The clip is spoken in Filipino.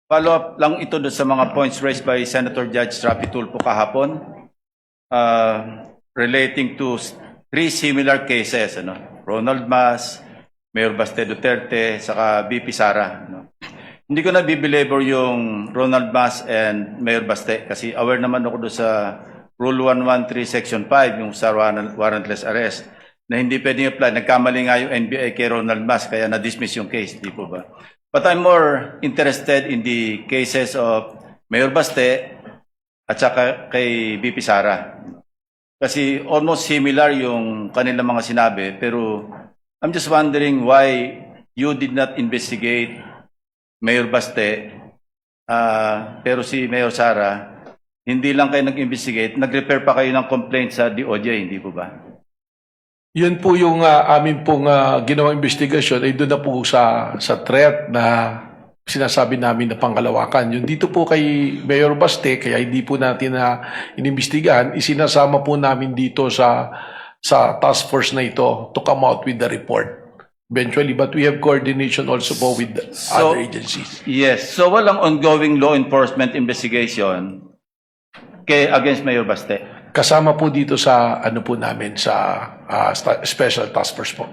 Follow up lang ito doon sa mga points raised by Senator Judge Rapi Tulfo kahapon relating to three similar cases, Ronald Mas, Mayor Baste Duterte, saka BP Sara. Hindi ko na bibelabor yung Ronald Mas and Mayor Baste kasi aware naman ako doon sa Rule 113 Section 5, yung sa warrantless arrest, na hindi pwedeng apply. Nagkamali nga yung NBI kay Ronald Mas kaya na-dismiss yung case, di po ba? But I'm more interested in the cases of Mayor Baste at saka kay BP Sara. Kasi almost similar yung kanilang mga sinabi, pero I'm just wondering why you did not investigate Mayor Baste, pero si Mayor Sara, hindi lang kayo nag-investigate, nag-repair pa kayo ng complaint sa DOJ, hindi po ba? Yun po yung amin pong ginawang investigasyon ay doon na po sa threat na sinasabi namin na pangkalawakan. Yung dito po kay Mayor Baste, kaya hindi po natin na inimbestigahan, isinasama po namin dito sa task force na ito to come out with the report eventually, but we have coordination also po with other agencies. Yes. So walang ongoing law enforcement investigation against Mayor Baste? Kasama po dito sa ano po namin sa special task force po.